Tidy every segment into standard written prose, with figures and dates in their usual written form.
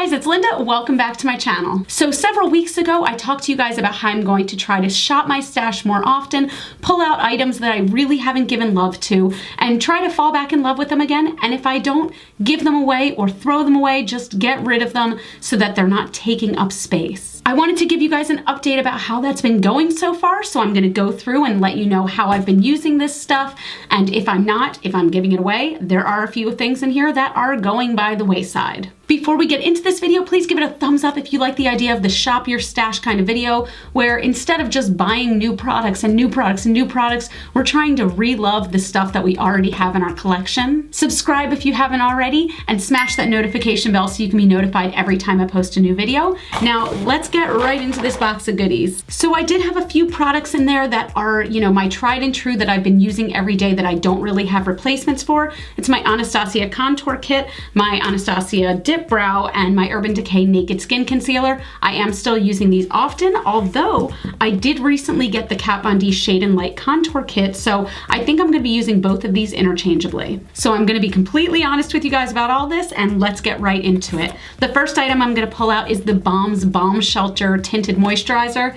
guys, it's Linda. Welcome back to my channel. So several weeks ago, I talked to you guys about how I'm going to try to shop my stash more often, pull out items that I really haven't given love to, and try to fall back in love with them again. And if I don't, give them away or throw them away, just get rid of them so that they're not taking up space. I wanted to give you guys an update about how that's been going so far, so I'm gonna go through and let you know how I've been using this stuff, and if I'm giving it away, there are a few things in here that are going by the wayside. Before we get into this video, please give it a thumbs up if you like the idea of the shop your stash kind of video, where instead of just buying new products and new products and new products, we're trying to re-love the stuff that we already have in our collection. Subscribe if you haven't already, and smash that notification bell so you can be notified every time I post a new video. Now, let's get right into this box of goodies. So I did have a few products in there that are, my tried and true that I've been using every day that I don't really have replacements for. It's my Anastasia Contour Kit, my Anastasia Dip Brow, and my Urban Decay Naked Skin Concealer. I am still using these often, although I did recently get the Kat Von D Shade and Light Contour Kit, so I think I'm going to be using both of these interchangeably. So I'm going to be completely honest with you guys about all this, and let's get right into it. The first item I'm going to pull out is the Balm's Balm Shelter Tinted Moisturizer.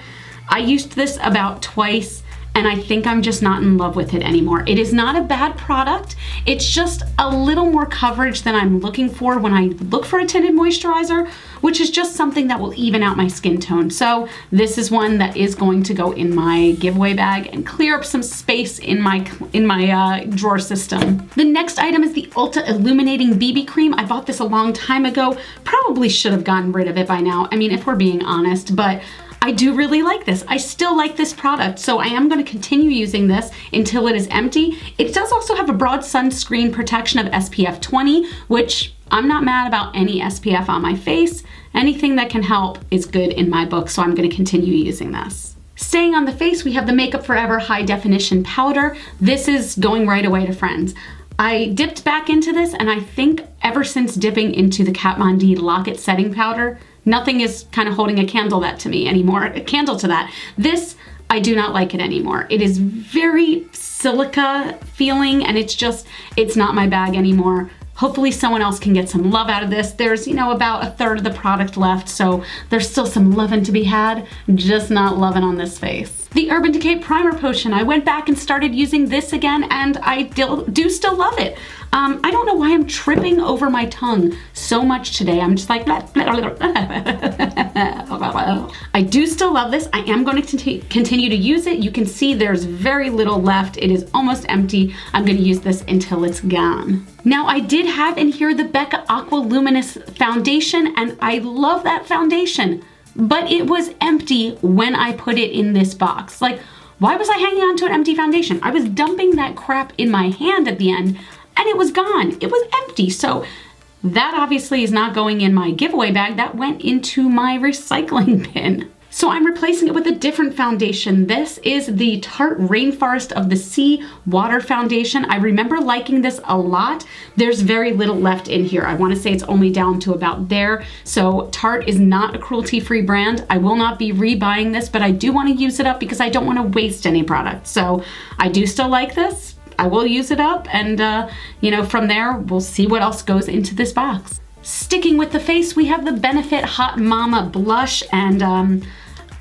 I used this about twice, and I think I'm just not in love with it anymore. It is not a bad product. It's just a little more coverage than I'm looking for when I look for a tinted moisturizer, which is just something that will even out my skin tone. So this is one that is going to go in my giveaway bag and clear up some space in my drawer system. The next item is the Ulta Illuminating BB Cream. I bought this a long time ago. Probably should have gotten rid of it by now. I mean, if we're being honest, but I do really like this. I still like this product, so I am going to continue using this until it is empty. It does also have a broad sunscreen protection of SPF 20, which I'm not mad about any SPF on my face. Anything that can help is good in my book, so I'm going to continue using this. Staying on the face, we have the Makeup Forever High Definition Powder. This is going right away to friends. I dipped back into this, and I think ever since dipping into the Kat Von D Lock It Setting Powder, nothing is kind of holding a candle to that. This, I do not like it anymore. It is very silica feeling, and it's not my bag anymore. Hopefully someone else can get some love out of this. There's, about a third of the product left, so there's still some loving to be had, just not loving on this face. The Urban Decay Primer Potion. I went back and started using this again, and I do still love it. I don't know why I'm tripping over my tongue so much today. I'm just like, blah, blah, blah, blah. I do still love this. I am going to continue to use it. You can see there's very little left. It is almost empty. I'm going to use this until it's gone. Now, I did have in here the Becca Aqua Luminous Foundation, and I love that foundation, but it was empty when I put it in this box. Like, why was I hanging on to an empty foundation? I was dumping that crap in my hand at the end, and it was gone. It was empty. So that obviously is not going in my giveaway bag. That went into my recycling bin. So I'm replacing it with a different foundation. This is the Tarte Rainforest of the Sea Water Foundation. I remember liking this a lot. There's very little left in here. I want to say it's only down to about there. So Tarte is not a cruelty-free brand. I will not be rebuying this, but I do want to use it up because I don't want to waste any product. So I do still like this. I will use it up, and from there, we'll see what else goes into this box. Sticking with the face, we have the Benefit Hot Mama Blush, and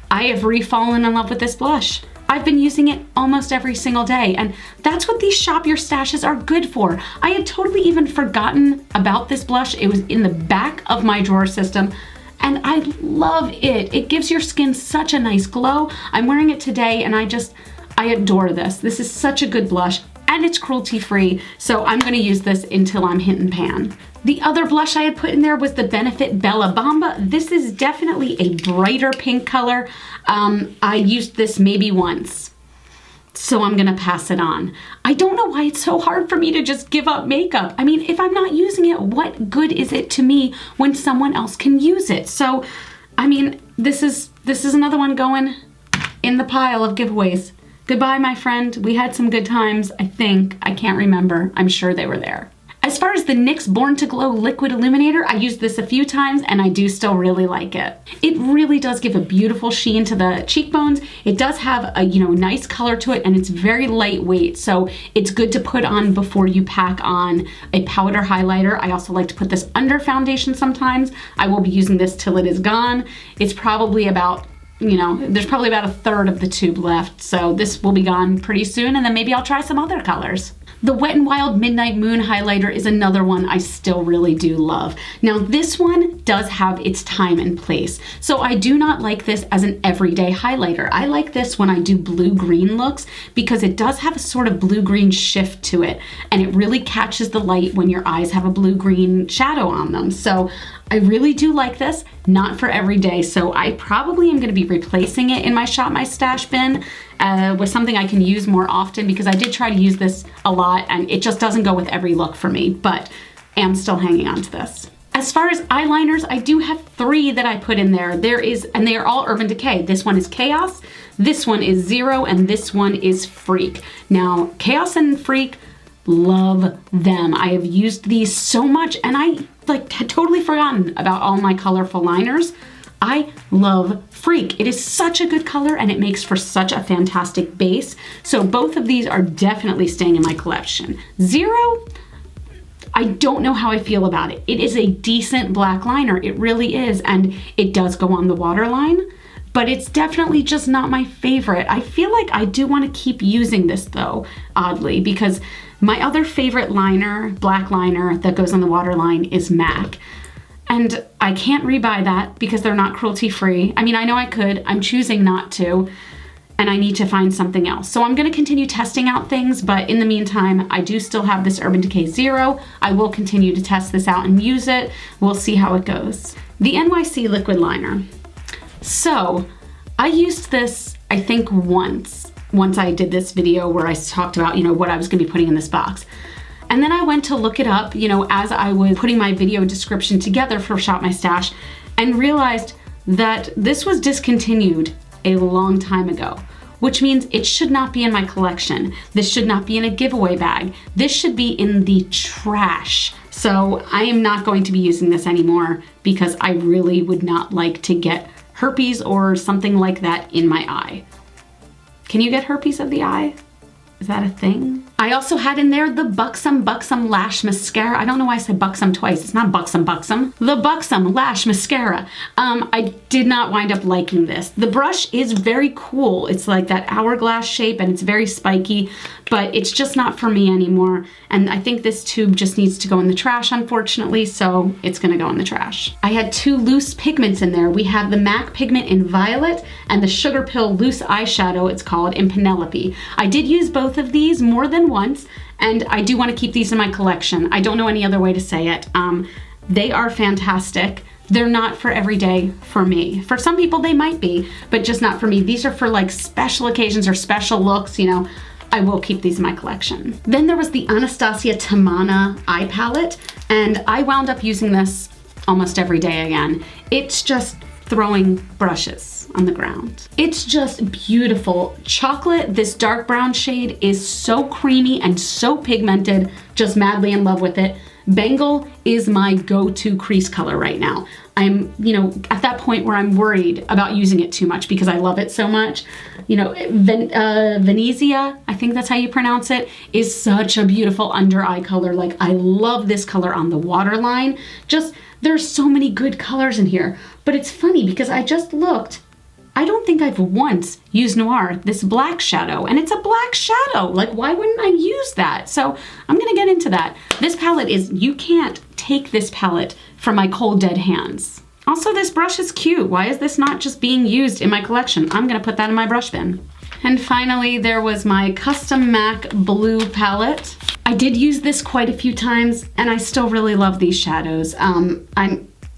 I have re-fallen in love with this blush. I've been using it almost every single day, and that's what these shop your stashes are good for. I had totally even forgotten about this blush. It was in the back of my drawer system, and I love it. It gives your skin such a nice glow. I'm wearing it today, and I adore this. This is such a good blush, and it's cruelty-free, so I'm gonna use this until I'm hit and pan. The other blush I had put in there was the Benefit Bella Bamba. This is definitely a brighter pink color. I used this maybe once, so I'm gonna pass it on. I don't know why it's so hard for me to just give up makeup. I mean, if I'm not using it, what good is it to me when someone else can use it? So, I mean, this is another one going in the pile of giveaways. Goodbye, my friend. We had some good times, I think. I can't remember. I'm sure they were there. As far as the NYX Born to Glow Liquid Illuminator, I used this a few times and I do still really like it. It really does give a beautiful sheen to the cheekbones. It does have a, nice color to it, and it's very lightweight, so it's good to put on before you pack on a powder highlighter. I also like to put this under foundation sometimes. I will be using this till it is gone. It's probably about there's probably about a third of the tube left, so this will be gone pretty soon, and then maybe I'll try some other colors. The Wet n Wild Midnight Moon highlighter is another one I still really do love. Now this one does have its time and place, so I do not like this as an everyday highlighter. I like this when I do blue-green looks because it does have a sort of blue-green shift to it, and it really catches the light when your eyes have a blue-green shadow on them. So I really do like this, not for every day, so I probably am going to be replacing it in my Shop My Stash bin with something I can use more often, because I did try to use this a lot and it just doesn't go with every look for me, but am still hanging on to this. As far as eyeliners, I do have 3 that I put in there. And they are all Urban Decay. This one is Chaos, this one is Zero, and this one is Freak. Now, Chaos and Freak, love them. I have used these so much, and I had totally forgotten about all my colorful liners. I love Freak. It is such a good color and it makes for such a fantastic base. So both of these are definitely staying in my collection. Zero, I don't know how I feel about it. It is a decent black liner. It really is. And it does go on the waterline, but it's definitely just not my favorite. I feel like I do want to keep using this though, oddly, because my other favorite liner, black liner that goes on the waterline, is MAC. And I can't rebuy that because they're not cruelty free. I mean, I know I could, I'm choosing not to, and I need to find something else. So I'm gonna continue testing out things, but in the meantime, I do still have this Urban Decay Zero. I will continue to test this out and use it. We'll see how it goes. The NYC Liquid Liner. So I used this, I think once I did this video where I talked about, what I was gonna be putting in this box. And then I went to look it up, as I was putting my video description together for Shop My Stash, and realized that this was discontinued a long time ago, which means it should not be in my collection. This should not be in a giveaway bag. This should be in the trash. So I am not going to be using this anymore because I really would not like to get herpes or something like that in my eye. Can you get herpes of the eye? Is that a thing? I also had in there the Buxom Lash Mascara. I don't know why I said Buxom twice. It's not Buxom. The Buxom Lash Mascara. I did not wind up liking this. The brush is very cool. It's like that hourglass shape and it's very spiky, but it's just not for me anymore. And I think this tube just needs to go in the trash, unfortunately, so it's gonna go in the trash. I had 2 loose pigments in there. We have the MAC Pigment in Violet and the Sugar Pill Loose Eyeshadow, it's called, in Penelope. I did use both of these more than once, and I do want to keep these in my collection. I don't know any other way to say it. They are fantastic. They're not for every day for me. For some people they might be, but just not for me. These are for like special occasions or special looks, I will keep these in my collection. Then there was the Anastasia Tamanna eye palette, and I wound up using this almost every day again. It's just throwing brushes on the ground. It's just beautiful. Chocolate, this dark brown shade, is so creamy and so pigmented, just madly in love with it. Bengal is my go-to crease color right now. I'm, at that point where I'm worried about using it too much because I love it so much. Venezia, I think that's how you pronounce it, is such a beautiful under eye color. Like, I love this color on the waterline. There's so many good colors in here. But it's funny because I just looked, I don't think I've once used Noir, this black shadow, and it's a black shadow. Like, why wouldn't I use that? So I'm gonna get into that. This palette you can't take this palette from my cold dead hands. Also, this brush is cute. Why is this not just being used in my collection? I'm gonna put that in my brush bin. And finally, there was my custom MAC blue palette. I did use this quite a few times, and I still really love these shadows.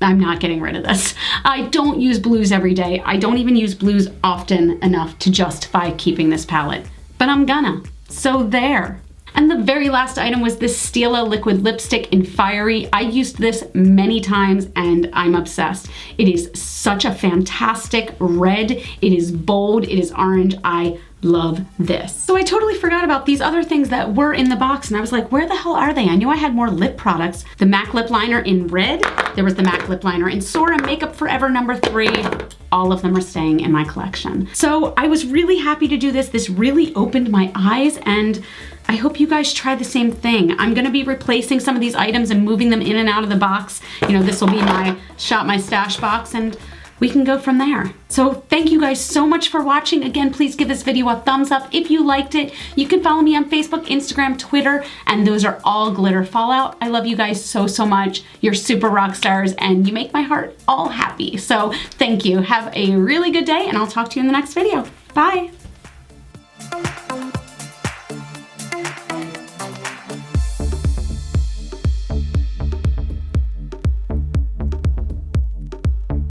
I'm not getting rid of this. I don't use blues every day. I don't even use blues often enough to justify keeping this palette, but I'm gonna. So there. And the very last item was this Stila liquid lipstick in Fiery. I used this many times and I'm obsessed. It is such a fantastic red. It is bold, it is orange. I love this. So I totally forgot about these other things that were in the box, and I was like, where the hell are they? I knew I had more lip products. The MAC lip liner in red. There was the MAC lip liner in Sora Makeup Forever #3. All of them are staying in my collection. So I was really happy to do this. This really opened my eyes, and I hope you guys try the same thing. I'm gonna be replacing some of these items and moving them in and out of the box. You know, this will be my Shop My Stash box, and we can go from there. So thank you guys so much for watching. Again, please give this video a thumbs up if you liked it. You can follow me on Facebook, Instagram, Twitter, and those are all Glitter Fallout. I love you guys so, so much. You're super rock stars, and you make my heart all happy. So thank you. Have a really good day, and I'll talk to you in the next video. Bye.